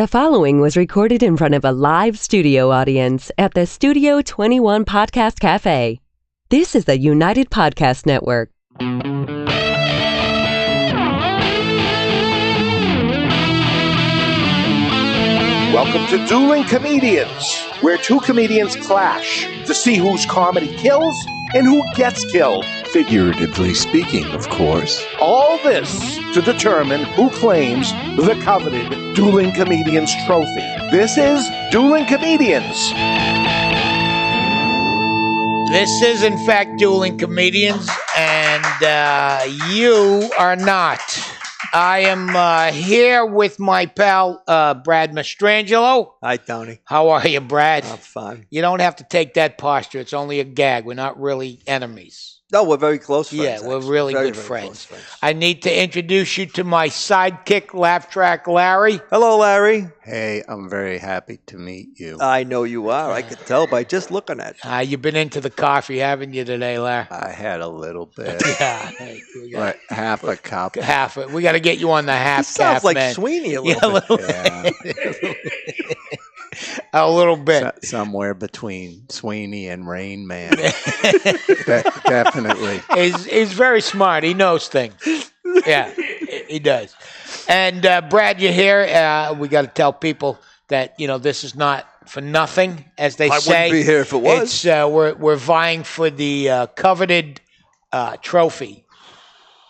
The following was recorded in front of a live studio audience at the Studio 21 Podcast Café. This is the United Podcast Network. Welcome to Dueling Comedians, where two comedians clash to see whose comedy kills and who gets killed. Figuratively speaking, of course. All this to determine who claims the coveted Dueling Comedians trophy. This is Dueling Comedians. This is, in fact, Dueling Comedians, and you are not. I am here with my pal, Brad Mastrangelo. Hi, Tony. How are you, Brad? I'm fine. You don't have to take that posture. It's only a gag. We're not really enemies. No, we're very close friends. Yeah, we're actually. really very, good very friends. close friends. I need to introduce you to my sidekick, Laugh Track Larry. Hello, Larry. Hey, I'm very happy to meet you. I know you are. I could tell by just looking at you. You've been into the coffee, haven't you, today, Larry? I had a little bit. Yeah. Hey, Like half a cup. half it. We got to get you on the half He sounds calf, like man. Sweeney a Yeah, little bit. Yeah, a little bit. somewhere between Sweeney and Rain Man. Definitely. He's very smart. He knows things. Yeah, he does. And Brad, you're here. We got to tell people that this is not for nothing, as they say. I wouldn't be here if it was. It's we're vying for the coveted trophy.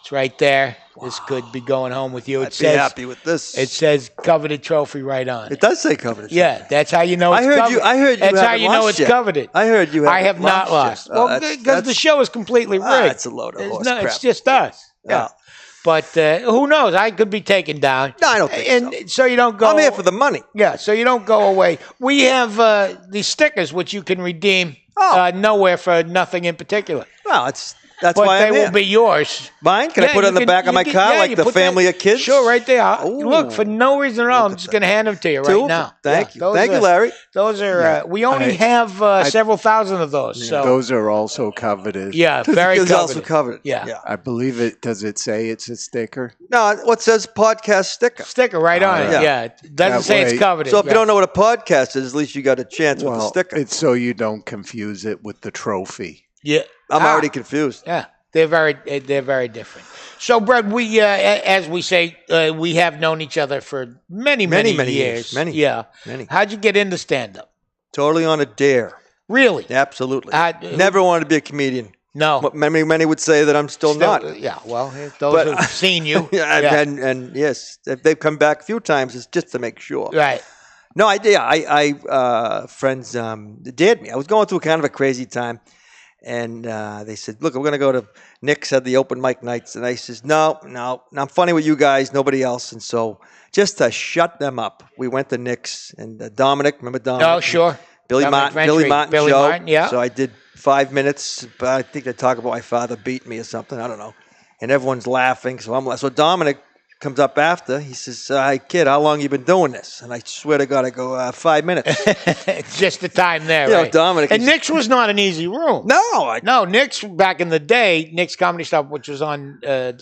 It's right there. Wow. This could be going home with you. I'd be happy with this. It says coveted trophy right on. It does say coveted. Yeah, that's how you know it's I heard coveted. you. I heard you. That's how haven't you know lost it's yet. coveted. I heard you. I have not lost. Yet. Well, because the show is completely rigged. That's a load of horse crap. It's just us. Yeah. But who knows? I could be taken down. No, I don't think and so you don't go. I'm here for the money. Yeah, so you don't go away. We have these stickers which you can redeem nowhere for nothing in particular. Well, that's but why they I'm here. will be yours. Mine? Can I put it on the back of my car like the family of kids? Sure, right there. Ooh. Look, for no reason at all, I'm just going to hand them to you right now. Thank you. Thank you, Larry. Those are, we only have several thousand of those. So. Those are also coveted. Yeah, very coveted. also covered. Yeah. I believe it. Does it say it's a sticker? No, what says podcast sticker? Sticker right on it. Yeah. It doesn't say it's coveted. So if you don't know what a podcast is, at least you got a chance with the sticker. It's so you don't confuse it with the trophy. Yeah. I'm already confused. Yeah. They're very different. So, Brad, we, as we say, we have known each other for many years. Many. How'd you get into stand-up? Totally on a dare. Really? Absolutely. Never wanted to be a comedian. No. But many would say that I'm still not. Yeah. Well, those who've seen you. And yes, if they've come back a few times, it's just to make sure. Right. No, I friends dared me. I was going through kind of a crazy time. And they said, look, we're going to go to Nick's, had the open mic nights. And I says, no, I'm funny with you guys, nobody else. And so just to shut them up, we went to Nick's. And Dominic, remember Dominic? Oh, sure. Billy Martin show. Martin, yeah. So I did 5 minutes. But I think they talk about my father beat me or something. I don't know. And everyone's laughing. So Dominic comes up after. He says, hey, kid, how long you been doing this? And I swear to God, I go, 5 minutes. It's just the time there, you right? know, Dominic. And Nick's was not an easy room. No. Nick's, back in the day, Nick's Comedy Shop, which was on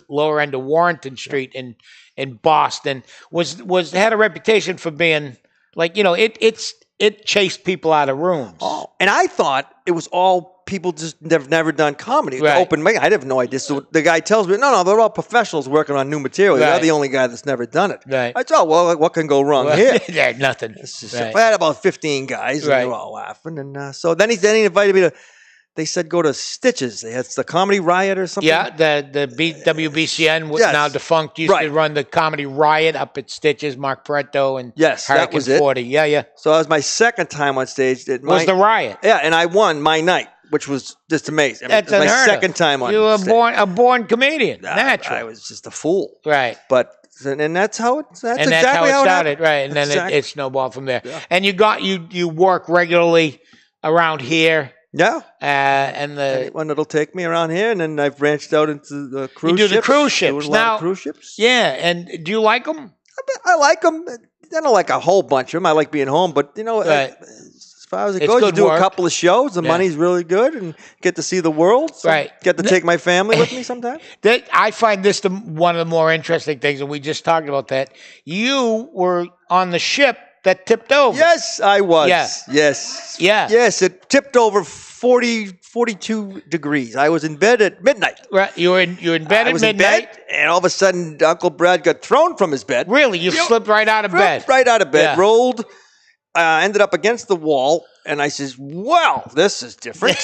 lower end of Warrenton Street in Boston, was had a reputation for being, like, it chased people out of rooms. Oh, and I thought it was all people just never done comedy. Right. Open mic, I have no idea. So the guy tells me, no, they're all professionals working on new material. Right. You're the only guy that's never done it. Right. I thought, well, what can go wrong here? Yeah, nothing. Right. I had about 15 guys, and they were all laughing. And so then he invited me to, they said go to Stitches. It's the Comedy Riot or something. Yeah, the WBCN, now defunct, used to run the Comedy Riot up at Stitches, Mark Pareto and that was it. 40. Yeah. So that was my second time on stage. Was the Riot. Yeah, and I won my night, which was just amazing. That's my second time on stage. You were a born comedian, natural. I was just a fool. Right. But and that's how it started, right? And then it snowballed from there. Yeah. And you work regularly around here. Yeah. And anyone that'll take me around here, and then I've branched out into the cruise ships. You do the cruise ships. Do a lot of cruise ships. Yeah, and do you like them? I like them. I don't like a whole bunch of them. I like being home, but far as it It's goes. You good do work. a couple of shows. The money's really good, and get to see the world. So Right. Get to take my family with me sometimes. I find this one of the more interesting things, and we just talked about that. You were on the ship that tipped over. Yes, I was. Yeah. Yes. Yeah. Yes, it tipped over 42 degrees. I was in bed at midnight. Right. You were in bed I at was midnight. in bed, and all of a sudden, Uncle Brad got thrown from his bed. Really? You slipped right out of bed. Right out of bed, Yeah. rolled, ended up against the wall, and I says, "Wow, this is different."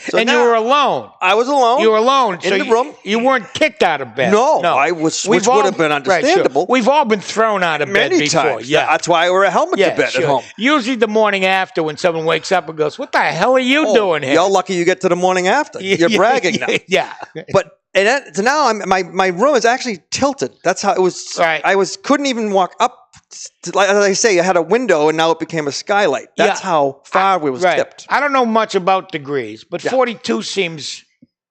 So and you now were alone. I was alone. You were alone. in so the room. You weren't kicked out of bed. No, I was, which would have been understandable. Right, sure. We've all been thrown out of bed Many before. times. Yeah. That's why I wear a helmet Yeah, to bed sure. at home. Usually the morning after when someone wakes up and goes, "What the hell are you doing here?" You're lucky you get to the morning after. You're bragging now. Yeah. But so now my room is actually tilted. That's how it was. Right. I couldn't even walk up. Like I say, I had a window and now it became a skylight. That's how far we was tipped. I don't know much about degrees, but 42 seems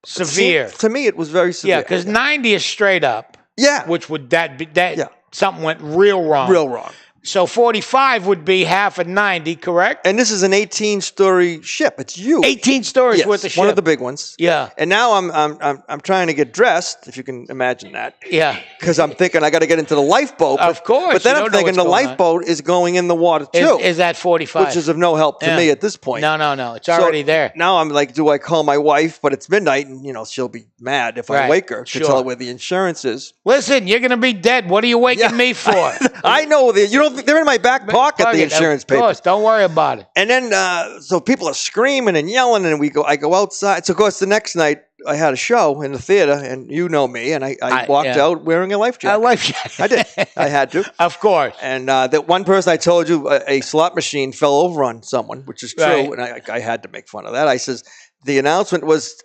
severe. To me, it was very severe. Yeah, because 90 is straight up. Yeah. Which would that be? That Yeah. something went real wrong. Real wrong. So 45 would be half of 90, correct? And this is an 18-story ship. It's huge. 18 stories Yes, worth of ship. one of the big ones. Yeah. And now I'm trying to get dressed, if you can imagine that. Yeah. Because I'm thinking I got to get into the lifeboat. Of course, But then you I'm don't know thinking what's the going on. lifeboat is going in the water too. Is that 45? which is of no help to Yeah. me at this point. No. It's already there. Now I'm like, do I call my wife? But it's midnight, and she'll be mad if I Right. wake her to Sure. tell her where the insurance is. Listen, you're going to be dead. What are you waking me for? I know they're in my back pocket. The insurance Of course, papers. don't worry about it. And then so people are screaming and yelling, and I go outside. So of course the next night I had a show in the theater, and you know me, and I walked out wearing a life jacket. life jacket. I did. I had to. Of course. And that one person I told you, a slot machine fell over on someone, which is true, Right. and I had to make fun of that. I says, the announcement was,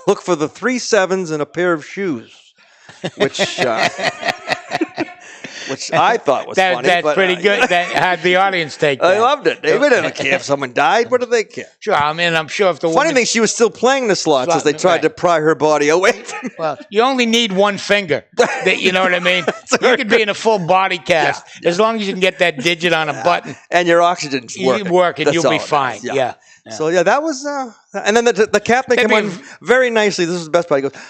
look for the 3 7s and a pair of shoes, which I thought was funny. That's but, pretty good. That had the audience take that. I loved it. They didn't care if someone died. What do they care? Sure, I mean, I'm sure if the Funny woman... thing, she was still playing the slots as they tried to pry her body away from me. Well, you only need one finger. You know what I mean? You could be in a full body cast as long as you can get that digit on a button. And your oxygen's working. That's You'll all be it fine. is. Yeah. So that was, and then the captain came on very nicely. This is the best part. He goes,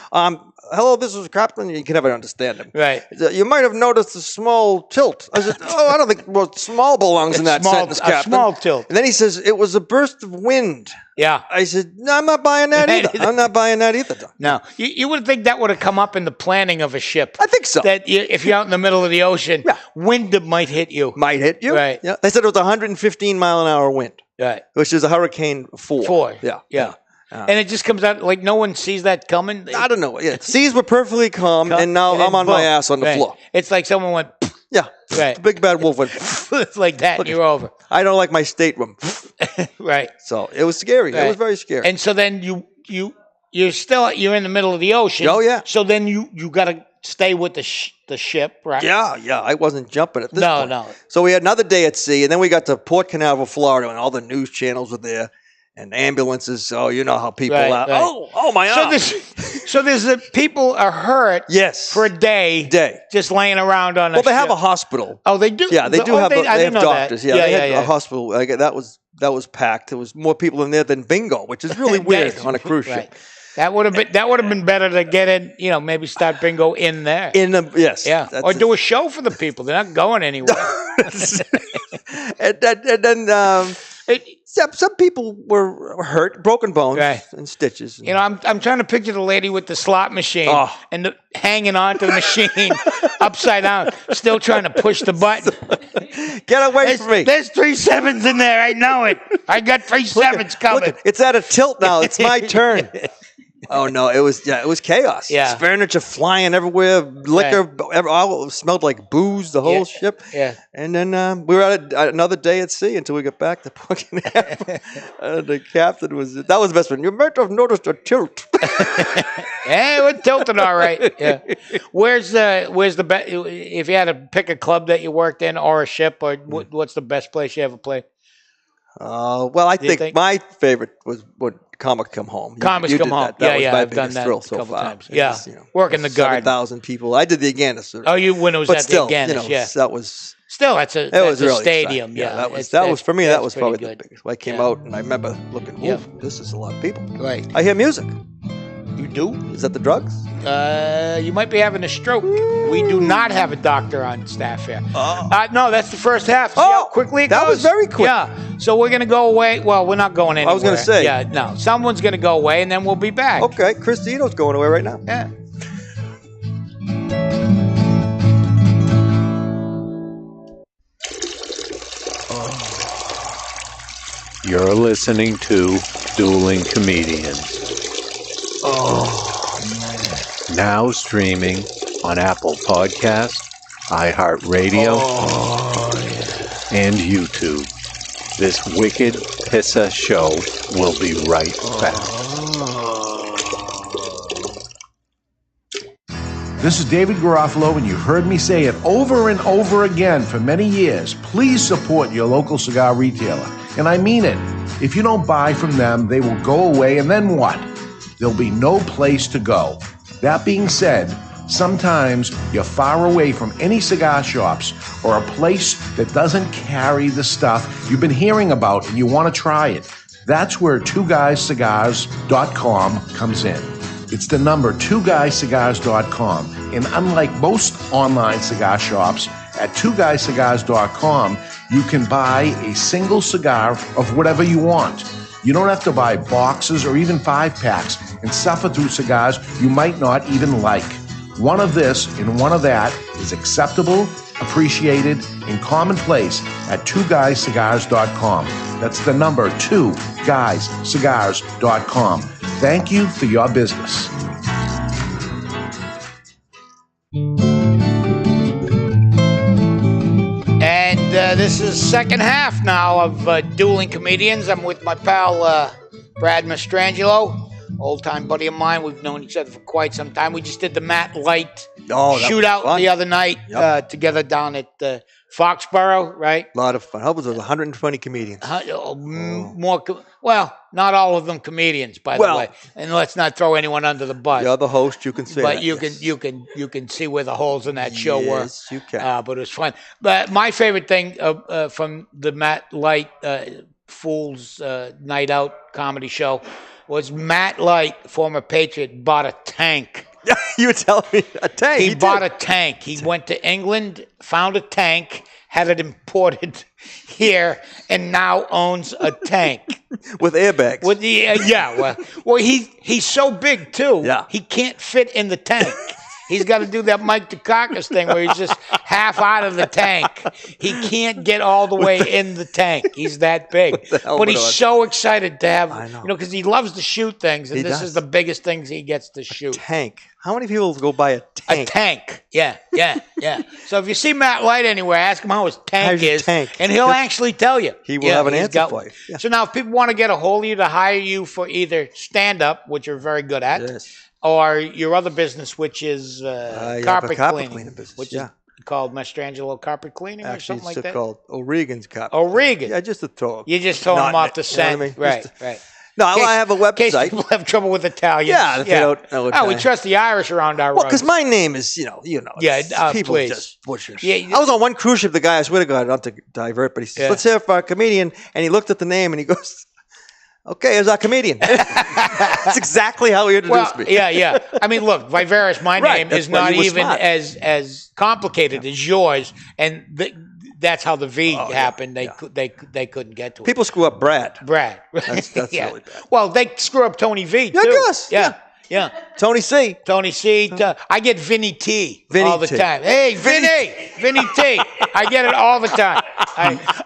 hello, this is the captain. You can never understand him. Right. You might have noticed a small tilt. I said, I don't think small belongs in that sentence, Captain. A small tilt. And then he says, it was a burst of wind. Yeah. I said, no, I'm not buying that either. I'm not buying that either. No. You would think that would have come up in the planning of a ship. I think so. That if you're out in the middle of the ocean, wind might hit you. Might hit you. Right. Yeah. They said it was 115 mile an hour wind. Right. Which is a Hurricane 4. Yeah. And it just comes out like no one sees that coming. I don't know. Yeah. Seas were perfectly calm, and now I'm on my ass on the floor. It's like someone went, yeah. Right. The big bad wolf went it's like that, and you're over. I don't like my stateroom. Right. So it was scary. Right. It was very scary. And so then you're in the middle of the ocean. Oh, yeah. So then you got to stay with the ship, right? Yeah. I wasn't jumping at this point. No. So we had another day at sea, and then we got to Port Canaveral, Florida, and all the news channels were there, and ambulances. Oh, you know how people are. Right. Oh, my arm. So people are hurt. Yes. For a day. Just laying around on a ship. Well, they have a hospital. Oh, they do. Yeah, they do have. They have doctors. That. Yeah, they had a hospital. Like, that was packed. There was more people in there than bingo, which is really weird on a cruise ship. That would have been better to get in. Maybe start bingo in there. Yes. Yeah. Or do a show for the people. They're not going anywhere. and then some people were hurt, broken bones, and stitches. I'm trying to picture the lady with the slot machine and hanging onto the machine upside down, still trying to push the button. Get away from me! There's 3 7s in there. I know it. I got 3 7s coming. It's at a tilt now. It's my turn. Oh no! It was chaos. Yeah, furniture flying everywhere, liquor, all smelled like booze. The whole ship. Yeah, and then we were at another day at sea until we got back to Port Canaveral. The captain was the best one. You might have noticed a tilt. Yeah, we're tilted all right. Yeah, where's the best? If you had to pick a club that you worked in or a ship, or what's the best place you ever played? Well, I think my favorite was Comic Come Home. Comics Come Home. That was my I've done biggest that thrill a so couple far. times. Yeah, working the garden. 7,000 people. I did the Aganis. Oh, when it was but at still, the Aganis, that was Still, that's a really stadium. exciting. Yeah, that was for me. That was pretty probably good. the biggest. I came out and I remember looking. Yeah. This is a lot of people. Right. I hear music. You do? Is that the drugs? You might be having a stroke. We do not have a doctor on staff here. No, that's the first half. See how quickly it goes? That was very quick. Yeah. So we're going to go away. Well, we're not going anywhere. I was going to say. Yeah, no. Someone's going to go away, and then we'll be back. Okay. Christina's going away right now. Yeah. You're listening to Dueling Comedians. Now streaming on Apple Podcasts, iHeartRadio, and YouTube. This wicked pissa show will be right back. This is David Garofalo, and you've heard me say it over and over again for many years. Please support your local cigar retailer. And I mean it. If you don't buy from them, they will go away, and then what? There'll be no place to go. That being said, sometimes you're far away from any cigar shops or a place that doesn't carry the stuff you've been hearing about and you want to try it. That's where twoguyscigars.com comes in. It's the number twoguyscigars.com. And unlike most online cigar shops, at twoguyscigars.com, you can buy a single cigar of whatever you want. You don't have to buy boxes or even 5-packs and suffer through cigars you might not even like. One of this and one of that is acceptable, appreciated, and commonplace at twoguyscigars.com. That's the number 2guyscigars.com. Thank you for your business. And this is second half now of Dueling Comedians. I'm with my pal Brad Mastrangelo, old-time buddy of mine. We've known each other for quite some time. We just did the Matt Light shootout the other night together down at Foxborough, right? A lot of fun. How was it? 120 comedians. Well, not all of them comedians, by the way. And let's not throw anyone under the bus. You're the host. You can say but that. you can see where the holes in that show were. Yes, you can. But it was fun. But my favorite thing from the Matt Light Fool's Night Out comedy show was Matt Light, former Patriot, bought a tank. You tell me a tank. He bought a tank. He went to England, found a tank, had it imported here, and now owns a tank with airbags. With the well, he's so big too. Yeah. He can't fit in the tank. He's got to do that Mike Dukakis thing where he's just half out of the tank. He can't get all the way in the tank. He's that big. But he's so excited to have, because he loves to shoot things, and this is the biggest things he gets to shoot. A tank. How many people go buy a tank? A tank. Yeah. So if you see Matt Light anywhere, ask him how his tank is, and he'll actually tell you. He will have an answer for you. Yeah. So now if people want to get a hold of you to hire you for either stand-up, which you're very good at, or your other business, which is carpet cleaning business, which is called Mastrangelo Carpet Cleaning or something like that? Actually, it's called O'Regan's Carpet. O'Regan. Yeah, just to throw. You just throw them off the scent. You know what I mean? Right. No, I have a website. In case people have trouble with Italians. Yeah, if they don't know Italian. We trust the Irish around our roads. Well, because my name is, people please. just butchers. Yeah, I was on one cruise ship, the guy, I swear to God, not to divert, but he says, let's hear for a comedian, and he looked at the name, and he goes, okay, here's our comedian. That's exactly how he introduced me. Yeah. I mean, look, Viveris, my name is not even as complicated as yours, and that's how the V happened. They couldn't get to it. People screw up Brad. That's really bad. Well, they screw up Tony V too. Yeah, I guess. Yeah. Tony C. I get Vinny T all the time. Hey, Vinny T. I get it all the time.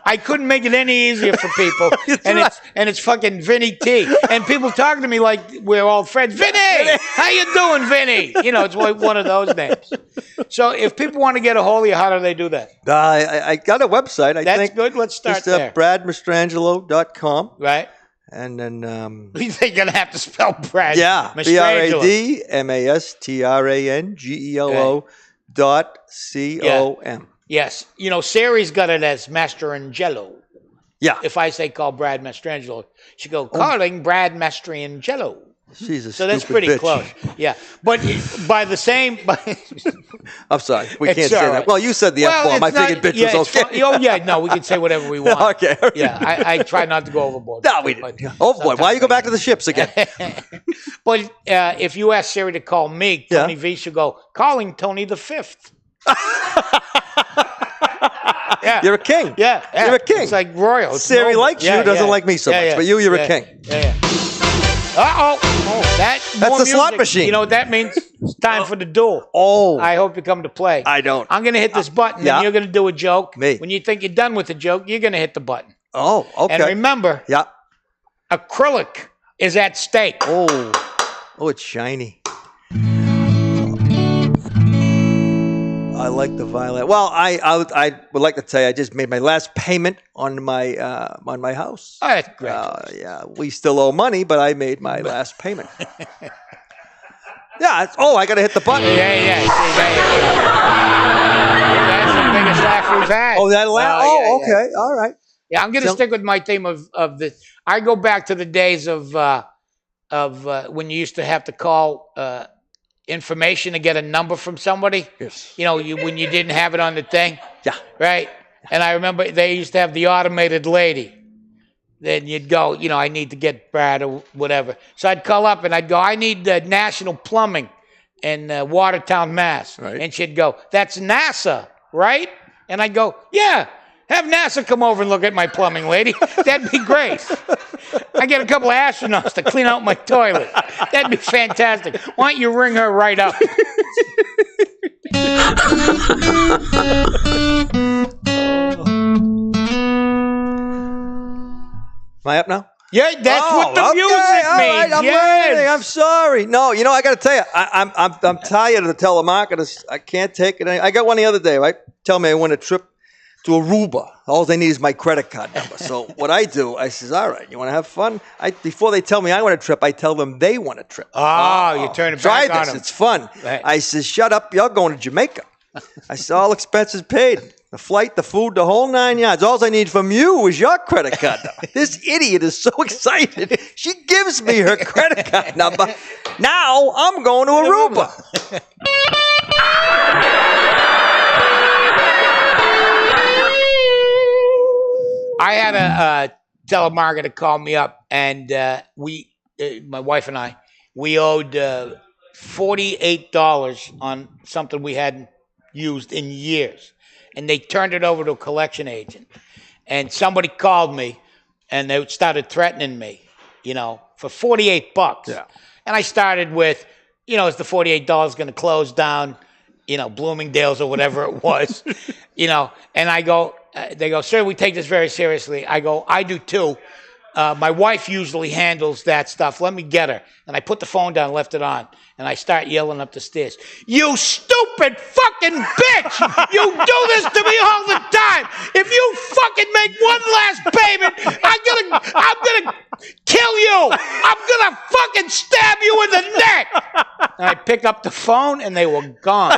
I couldn't make it any easier for people. And it's fucking Vinny T. And people talking to me like we're all friends. Vinny, how you doing, Vinny? It's like one of those names. So if people want to get a hold of you, how do they do that? I got a website. That's good. Let's start there. BradMastrangelo.com. Right. And then they're gonna have to spell Brad. Yeah, BradMastrangelo.com. Yes, Sari's got it as Mastrangelo. Yeah. If I say call Brad Mastrangelo, she go calling Brad Mastrangelo. She's a So that's stupid pretty bitch. close. Yeah. But by the same... I'm sorry. We It's can't say all that. right. Well, you said the F-bomb. I figured bitch it's was okay. fine. Oh, yeah. No, we can say whatever we want. Okay. Yeah, I try not to go overboard. No, we didn't. Oh, boy. Why you go back to the ships again? But if you ask Siri to call me, Tony V should go, calling Tony the Fifth. Yeah. You're a king. Yeah. You're a king. It's like royal. It's Siri noble. likes you, doesn't like me so much. But you're a king. Yeah. Uh-oh. That's the music. slot machine. You know what that means? It's time for the duel. Oh. I hope you come to play. I don't. I'm going to hit this button, yeah. and you're going to do a joke. Me. When you think you're done with the joke, you're going to hit the button. Oh, okay. And remember, yeah. acrylic is at stake. Oh, it's shiny. I like the violet. Well, I would like to tell you, I just made my last payment on my house. Oh, that's great. Yeah, we still owe money, but I made my last payment. Yeah. I got to hit the button. Yeah. That's the biggest laugh we've had. Oh, that laugh. Okay. Yeah. All right. Yeah, I'm going to stick with my theme of this. I go back to the days of when you used to have to call information to get a number from somebody. Yes. You know, when you didn't have it on the thing. Yeah. Right. And I remember they used to have the automated lady. Then you'd go, I need to get Brad or whatever. So I'd call up and I'd go, I need National Plumbing in Watertown, Mass. Right. And she'd go, that's NASA, right? And I'd go, yeah. Have NASA come over and look at my plumbing, lady. That'd be great. I get a couple of astronauts to clean out my toilet. That'd be fantastic. Why don't you ring her right up? Am I up now? Yeah, that's what the music all means. right, I'm yes. learning. I'm sorry. No, I got to tell you, I'm tired of the telemarketers. I can't take it. I got one the other day, right? Tell me I won a trip to Aruba. All they need is my credit card number. So what I do, I says, all right, you want to have fun? Before they tell me I want a trip, I tell them they want a trip. Oh, you turn it back Try on this. them. It's fun. Right. I says, shut up. You're going to Jamaica. I said, all expenses paid. The flight, the food, the whole 9 yards. All I need from you is your credit card number. This idiot is so excited. She gives me her credit card number. Now I'm going to Aruba. I had a telemarketer call me up, and my wife and I, we owed $48 on something we hadn't used in years. And they turned it over to a collection agent. And somebody called me, and they started threatening me, for $48. Yeah. And I started with, is the $48 going to close down, Bloomingdale's or whatever it was, and I go, they go, sir, we take this very seriously. I go, I do too. My wife usually handles that stuff. Let me get her. And I put the phone down, left it on, and I start yelling up the stairs. You stupid fucking bitch! You do this to me all the time. If you fucking make one last payment, I'm gonna kill you. I'm gonna fucking stab you in the neck. And I pick up the phone, and they were gone.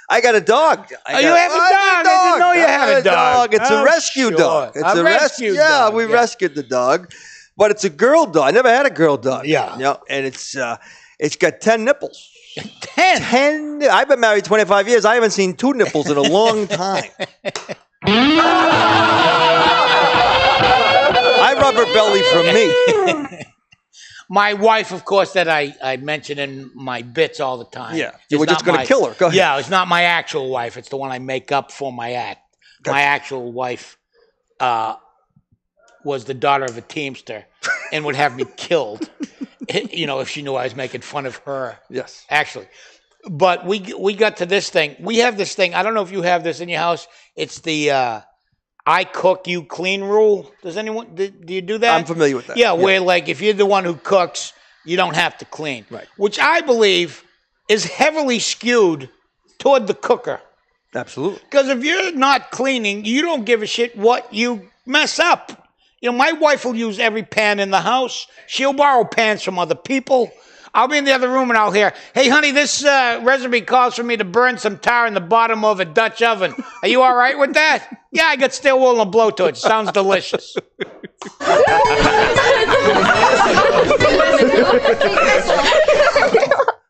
I got a dog. You have a dog? I didn't know you had a dog. It's a rescue dog. It's a rescue dog. Yeah, we rescued the dog, but it's a girl dog. I never had a girl dog. Yeah. And it's got 10 nipples. 10? 10. I've been married 25 years. I haven't seen 2 nipples in a long time. I rub her belly from me. My wife, of course, that I mention in my bits all the time. Yeah, you were just going to kill her. Go ahead. Yeah, it's not my actual wife. It's the one I make up for my act. My actual wife was the daughter of a Teamster and would have me killed, if she knew I was making fun of her. Yes. Actually. But we got to this thing. We have this thing. I don't know if you have this in your house. It's the I cook, you clean rule. Does anyone, do you do that? I'm familiar with that. Yeah, where like if you're the one who cooks, you don't have to clean. Right. Which I believe is heavily skewed toward the cooker. Absolutely. Because if you're not cleaning, you don't give a shit what you mess up. My wife will use every pan in the house. She'll borrow pans from other people. I'll be in the other room and I'll hear, hey, honey, this recipe calls for me to burn some tar in the bottom of a Dutch oven. Are you all right with that? Yeah, I got steel wool and a blowtorch. Sounds delicious.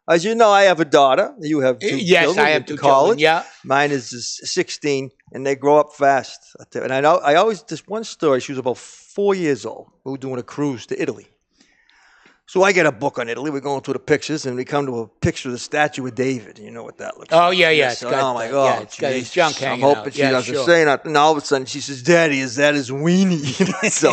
As you know, I have a daughter. You have two Yes, children. I have two college. children, yeah. Mine is 16, and they grow up fast. And I always, this one story, she was about 4 years old. We were doing a cruise to Italy. So I get a book on Italy. We're going through the pictures, and we come to a picture of the statue of David. You know what that looks like. Oh, yeah. So, oh, my God. Yeah, it's got his junk I'm hanging out. hoping she doesn't say nothing. And all of a sudden, she says, Daddy, is that his weenie? So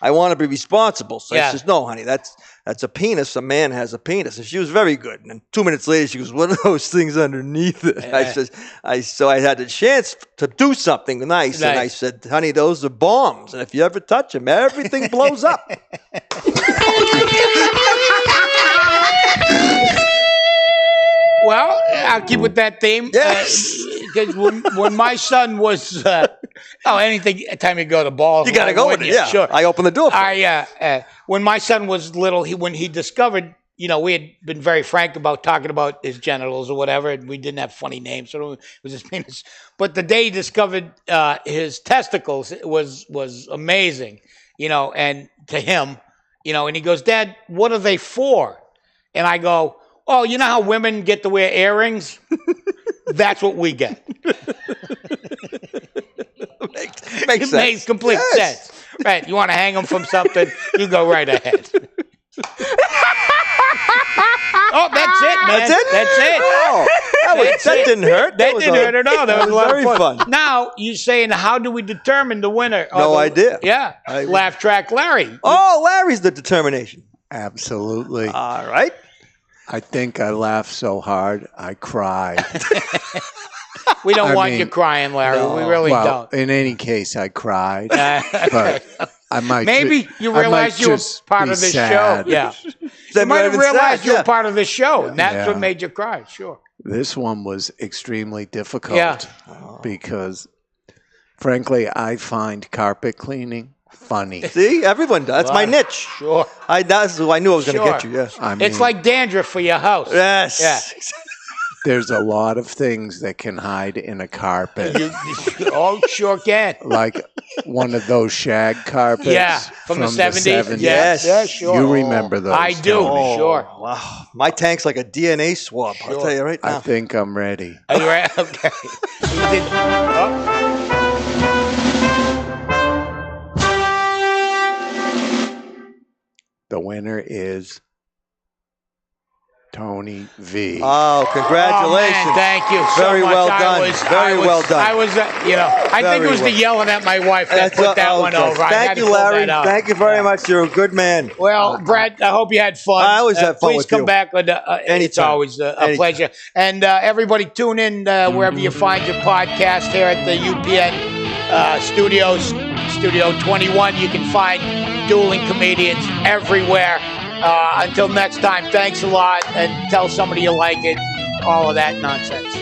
I want to be responsible. So I says, no, honey, that's a penis. A man has a penis. And she was very good. And then 2 minutes later, she goes, what are those things underneath it? So I had the chance to do something nice. And I said, honey, those are bombs. And if you ever touch them, everything blows up. Well, I'll keep with that theme. Yes. Because when my son was, anytime you go to balls, You got to go with it. Yeah. Sure. I opened the door for it. When my son was little, when he discovered, we had been very frank about talking about his genitals or whatever, and we didn't have funny names, so it was his penis. But the day he discovered his testicles was amazing, and to him, and he goes, Dad, what are they for? And I go, oh, you know how women get to wear earrings? That's what we get. Makes sense. Makes complete sense. Right. You want to hang them from something, you go right ahead. Oh, that's it, man. That's it? Oh, that didn't hurt. That didn't hurt at all. That was a lot very of fun. fun. Now, you're saying, how do we determine the winner? No idea. Yeah. Laugh track Larry. Oh, Larry's the determination. Absolutely. All right. I think I laughed so hard I cried. We don't want you crying, Larry. No, we really don't. In any case, I cried. But I might maybe you realized you were part of this show. Yeah. You might have realized you were part of this show, and that's what made you cry. Sure. This one was extremely difficult because, frankly, I find carpet cleaning funny. See, everyone does. That's my niche. Sure. That's who I knew I was going to get you. Yes. I mean, it's like dandruff for your house. Yes. Yeah. There's a lot of things that can hide in a carpet. Sure can. Like one of those shag carpets. From the 70s. Yes. Yeah, sure. You remember those. I do, sure. Wow. My tank's like a DNA swab. Sure. I'll tell you right now. I think I'm ready. Are you ready? Okay. The winner is Tony V. Oh, congratulations. Oh, man, thank you so Very much. well done. Very well done. I was, I think it was the yelling at my wife that put that one over. Thank you, Larry. Thank you very much. You're a good man. Well, Brad, I hope you had fun. I always have fun please with you. come back. It's always a pleasure. And everybody tune in wherever you find your podcast here at the UPN Studios, Studio 21. You can find Dueling Comedians everywhere. Until next time, thanks a lot, and tell somebody you like it, all of that nonsense.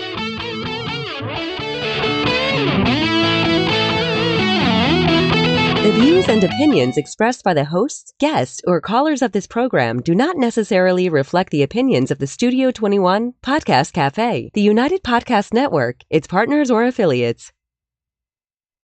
The views and opinions expressed by the hosts, guests, or callers of this program do not necessarily reflect the opinions of the Studio 21 Podcast Café, the United Podcast Network, its partners, or affiliates.